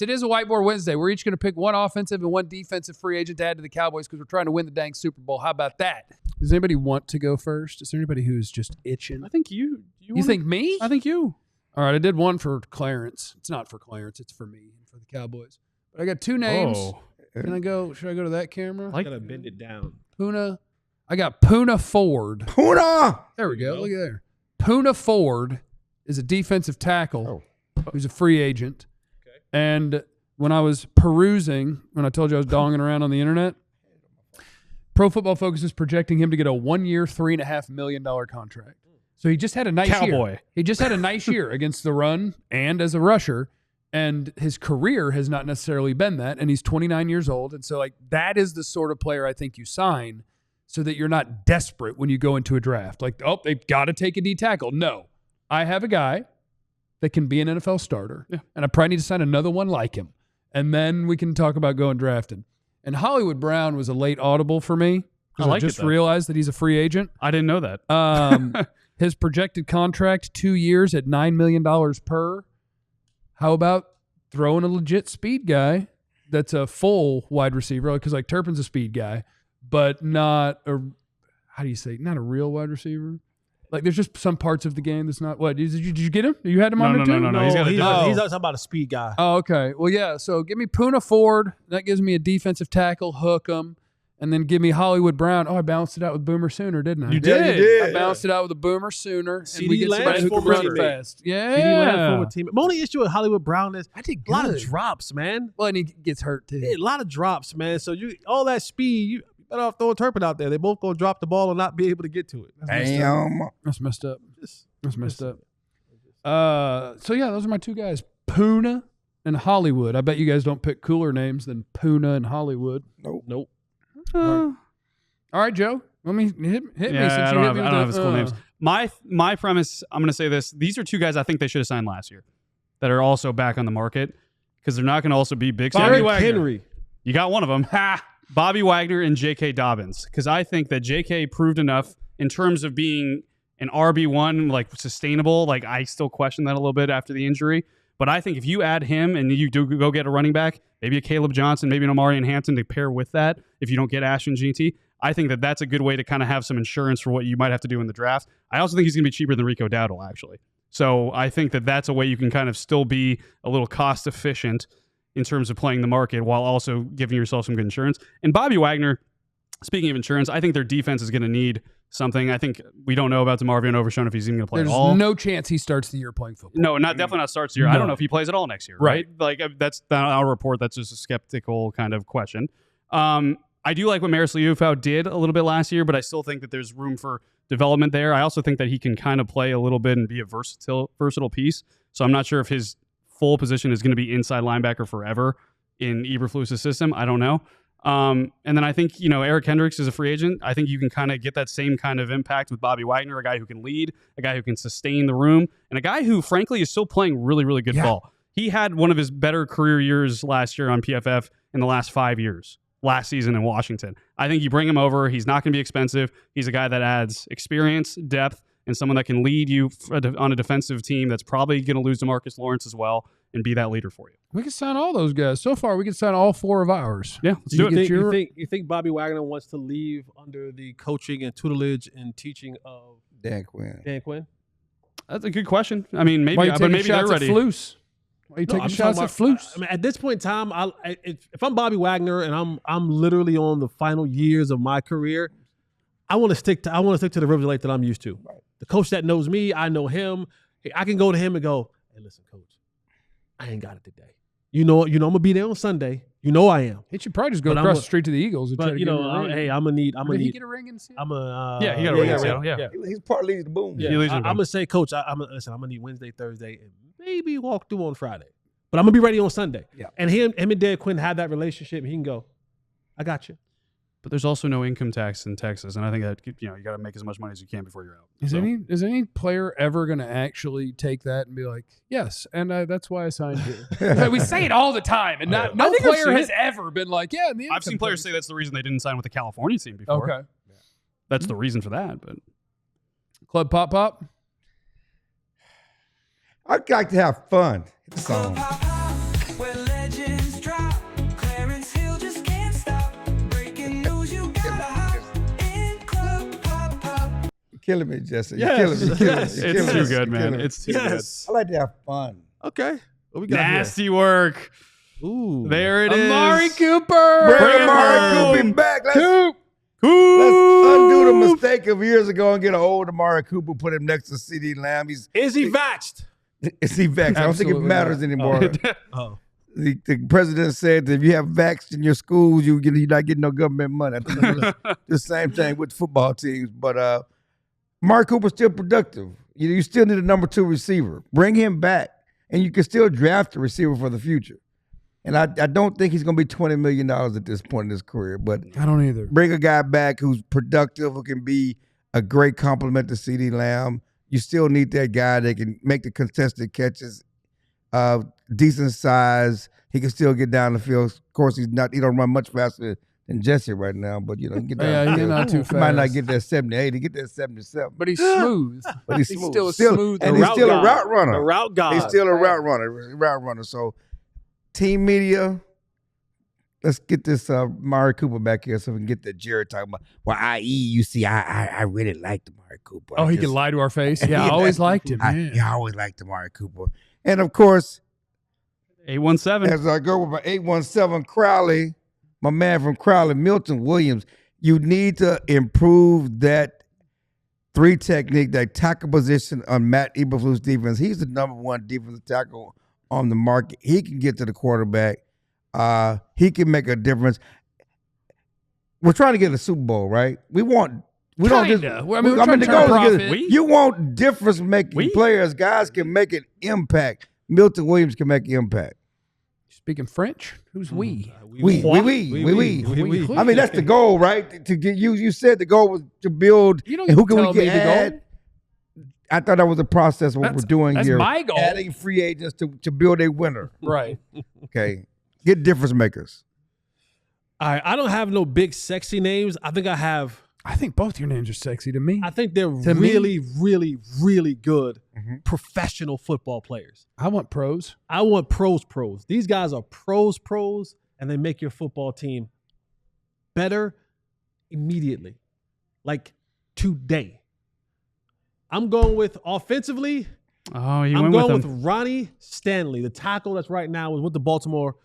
It is a Whiteboard Wednesday. We're each going to pick one offensive and one defensive free agent to add to the Cowboys because we're trying to win the dang Super Bowl. How about that? Does anybody want to go first? Is there anybody who's just itching? I think you. You think me? I think you. All right, I did one for Clarence. It's not for Clarence. It's for me and for the Cowboys. But I got two names. Oh. Can I go? Should I go to that camera? I gotta bend it down. Puna. I got Puna Ford. Puna! There we go. Look at there. Puna Ford is a defensive tackle who's a free agent. Okay. And when I was perusing, when I told you I was donging around on the internet, Pro Football Focus is projecting him to get a 1 year, $3.5 million contract. So he just had a nice year. He just had a nice year against the run and as a rusher. And his career has not necessarily been that. And he's 29 years old. And so, like, that is the sort of player I think you sign so that you're not desperate when you go into a draft. Like, oh, they've got to take a D tackle. No. I have a guy that can be an NFL starter. Yeah. And I probably need to sign another one like him. And then we can talk about going drafting. And Hollywood Brown was a late audible for me. I just realized that he's a free agent. I didn't know that. His projected contract, 2 years at $9 million per. How about throwing a legit speed guy that's a full wide receiver? Because, like, Turpin's a speed guy, but not a, how do you say, not a real wide receiver? Like, there's just some parts of the game that's not, what, did you get him? You had him on there too? No. He's talking about a speed guy. Oh, okay. Well, yeah, so give me Puna Ford. That gives me a defensive tackle, hook him. And then give me Hollywood Brown. Oh, I balanced it out with Boomer Sooner, didn't I? You did. I balanced it out with a Boomer Sooner. CD and we get somebody who can run fast. Yeah. My only issue with Hollywood Brown is I did a lot of drops, man. Well, and he gets hurt, too. Yeah, a lot of drops, man. So all that speed, you better off throwing Turpin out there. They both going to drop the ball and not be able to get to it. That's messed up. That's messed up. So, yeah, those are my two guys, Puna and Hollywood. I bet you guys don't pick cooler names than Puna and Hollywood. Nope. All right, Joe. Let me hit me since you hit me. I don't have his cool names. My premise, I'm going to say this. These are two guys I think they should have signed last year that are also back on the market because they're not going to also be big. Bobby Henry. You got one of them. Bobby Wagner and J.K. Dobbins, because I think that J.K. proved enough in terms of being an RB1, like sustainable. Like, I still question that a little bit after the injury. But I think if you add him and you do go get a running back, maybe a Caleb Johnson, maybe an Omarion Hampton to pair with that, if you don't get Ashton GT, I think that that's a good way to kind of have some insurance for what you might have to do in the draft. I also think he's going to be cheaper than Rico Dowdle, actually. So I think that that's a way you can kind of still be a little cost efficient in terms of playing the market while also giving yourself some good insurance. And Bobby Wagner, speaking of insurance, I think their defense is going to need something. I think we don't know about DeMarvion Overshown if he's even going to play at all. There's no chance he starts the year playing football. No, definitely not starts the year. No. I don't know if he plays at all next year. Right? Like, that's not our report. That's just a skeptical kind of question. I do like what Maris Liufau did a little bit last year, but I still think that there's room for development there. I also think that he can kind of play a little bit and be a versatile piece. So I'm not sure if his full position is going to be inside linebacker forever in Eberflus's system. I don't know. And then I think, Eric Hendricks is a free agent. I think you can kind of get that same kind of impact with Bobby Wagner, a guy who can lead, a guy who can sustain the room, and a guy who, frankly, is still playing really, really good ball. He had one of his better career years last year on PFF in the last 5 years, last season in Washington. I think you bring him over. He's not going to be expensive. He's a guy that adds experience, depth, and someone that can lead you on a defensive team that's probably going to lose DeMarcus Lawrence as well and be that leader for you. We can sign all those guys. So far, we can sign all four of ours. Yeah, let's do it. You think Bobby Wagner wants to leave under the coaching and tutelage and teaching of Dan Quinn? That's a good question. I mean, maybe, but maybe they're ready. Why are you taking shots at Flus? I mean, at this point in time, if I'm Bobby Wagner and I'm literally on the final years of my career, I want to stick to the River Lake that I'm used to. Right. The coach that knows me, I know him. Hey, I can go to him and go, "Hey, listen, coach, I ain't got it today. You know, I'm gonna be there on Sunday. You know I am. He should probably just go across the street to the Eagles. But hey, I'm gonna need. Did he get a ring in Seattle? Yeah, he got a ring in Seattle. Yeah, he's part leads the boom. Yeah, I'm gonna say, coach, I'm gonna need Wednesday, Thursday, and maybe walk through on Friday. But I'm gonna be ready on Sunday. Yeah, and him and Dan Quinn have that relationship. He can go, I got you. But there's also no income tax in Texas, and I think that you got to make as much money as you can before you're out. Is any player ever going to actually take that and be like, yes, and that's why I signed here? We say it all the time, and no player has ever been like, yeah. I've seen players say that's the reason they didn't sign with the California team before. Okay, that's the reason for that. But Club Pop. I'd like to have fun. Hit the song. pins drop. Clarence Hill just can't stop. Breaking news, you gotta hop in club pop pop. You're killing me, Jesse. Yes. You're killing me. You're killing me. Yes. You're It's killing too me. good, You're man. killing me. It's too Yes. I like to have fun. Okay. What we got Nasty work. here? Ooh. There it is. Amari Cooper. Bring Amari home. Cooper back. Let's Coop. undo the mistake of years ago and get an old Amari Cooper, put him next to CeeDee Lamb. Is he vaxxed? Is he vaxxed? I don't think it Absolutely matters not. anymore. Oh. The president said that if you have vaxxed in your schools, you're not getting no government money. I think it's the same thing with football teams. But Amari Cooper's still productive. You still need a number 2 receiver. Bring him back, and you can still draft a receiver for the future. And I don't think he's going to be $20 million at this point in his career. But I don't either. bring a guy back who's productive, who can be a great complement to CeeDee Lamb. You still need that guy that can make the contested catches, decent size. He can still get down the field. Of course, he don't run much faster than Jesse right now, but he get down Yeah, the he's field. not too He might not fast. get that 70-80, he get that 77. But he's smooth. But he's He's smooth. still a smooth and he's route still guy. a route runner. The route guy. He's still a route runner. So, team media, let's get this Amari Cooper back here so we can get that Jared talking about. Well, you see, I really liked Amari Cooper. Oh, he can lie to our face. Yeah, I always liked him. Man. I always liked Amari Cooper. And of course, 817. as I go with my 817 Crowley, my man from Crowley, Milton Williams, you need to improve that 3 technique, that tackle position on Matt Eberflus defense. He's the number 1 defensive tackle on the market. He can get to the quarterback. He can make a difference. We're trying to get a Super Bowl, right? We don't just. Kinda. Well, I mean, we're trying to turn a goal is profit. you want difference-making players. Guys can make an impact. Milton Williams can make an impact. Speaking French, who's we? We. I mean, that's the goal, right? To get you said the goal was to build. You don't and who can tell we me get the goal. add? I thought that was the process of what we're doing That's here. my goal. Adding free agents to build a winner. Right. Okay. Get difference makers. All right, I don't have no big sexy names. I think both your names are sexy to me. I think they're To me? really, really, really good professional football players. I want pros. I want pros. These guys are pros, and they make your football team better immediately, like today. I'm going with offensively. Oh, you I'm went going with with him. Ronnie Stanley, the tackle that's right now was with the Baltimore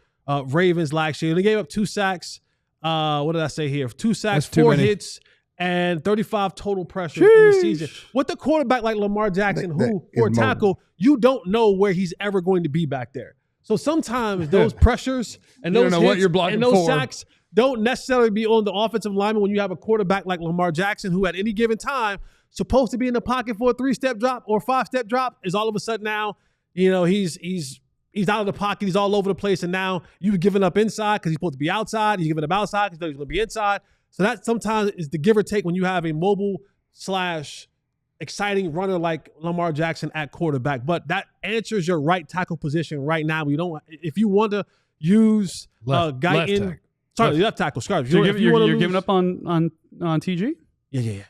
Ravens last year. They gave up 2 sacks. What did I say here? 2 sacks, That's too 4 many. hits, and 35 total pressures in the season. With the quarterback like Lamar Jackson, That who is for a tackle, you don't know where he's ever going to be back there. So sometimes those pressures and You those don't know what hits you're blocking and those for. sacks don't necessarily be on the offensive lineman when you have a quarterback like Lamar Jackson, who at any given time supposed to be in the pocket for a 3-step drop or 5-step drop, is all of a sudden now, he's out of the pocket, he's all over the place, and now you've given up inside because he's supposed to be outside, you're giving up outside because he's going to be inside. So that sometimes is the give or take when you have a mobile / exciting runner like Lamar Jackson at quarterback. But that answers your right tackle position right now. If you want to use a guy left in, tackle. sorry, left tackle, Scarf. So you're giving up on TG? Yeah.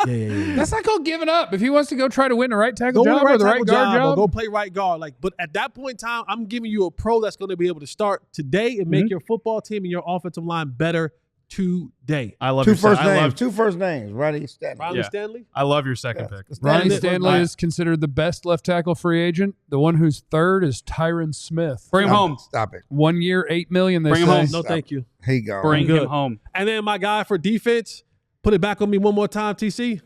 That's not called giving up. If he wants to go try to win the right tackle Go win job a or the right tackle guard or job, go play right guard. But at that point in time, I'm giving you a pro that's going to be able to start today and make your football team and your offensive line better today. I love 2 your first I names. love, 2 first names. Ronnie Stanley. Ronnie Yeah. Stanley? I love your second pick. Ronnie Stanley- Stanley is considered the best left tackle free agent. The one who's third is Tyron Smith. Bring him home. Stop it. 1 year, $8 million. They Bring him say. home. No, thank you. Here you go. Bring good. him home. And then my guy for defense, put it back on me one more time, TC.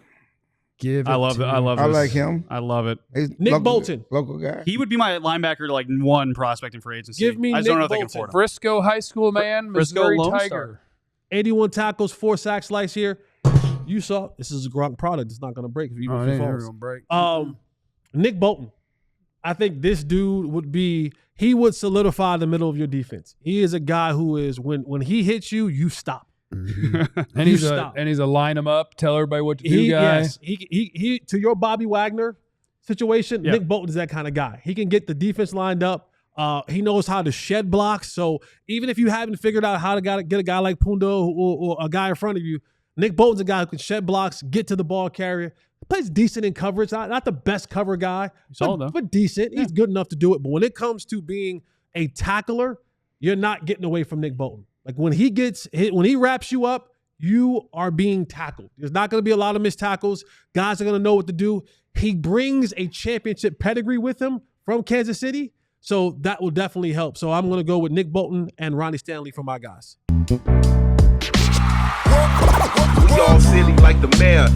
Give. I love it. I love I this. like him. I love it. He's Nick Bolton. Local guy. He would be my linebacker to like 1 prospect in free agency. Give me I just don't Nick know if they can Bolton. afford him. Frisco High School man, Frisco Missouri Lone Tiger. Star. 81 tackles, 4 sacks last year. You saw this is a Gronk product. It's not going to break if you Oh, if it it ain't ever falls. gonna break. Nick Bolton. I think this dude he would solidify the middle of your defense. He is a guy who is when he hits you, you stop. And he's a line him up, tell everybody what to do guy. Yes, he to your Bobby Wagner situation, Yeah. Nick Bolton is that kind of guy. He can get the defense lined up. He knows how to shed blocks. So even if you haven't figured out how to get a guy like Pundo or a guy in front of you, Nick Bolton's a guy who can shed blocks, get to the ball carrier, plays decent in coverage. Not the best cover guy, saw it, though. but decent. He's good enough to do it. But when it comes to being a tackler, you're not getting away from Nick Bolton. Like when he gets hit, when he wraps you up, you are being tackled. There's not going to be a lot of missed tackles. Guys are going to know what to do. He brings a championship pedigree with him from Kansas City, so that will definitely help. So I'm going to go with Nick Bolton and Ronnie Stanley for my guys. We all silly like the mayor.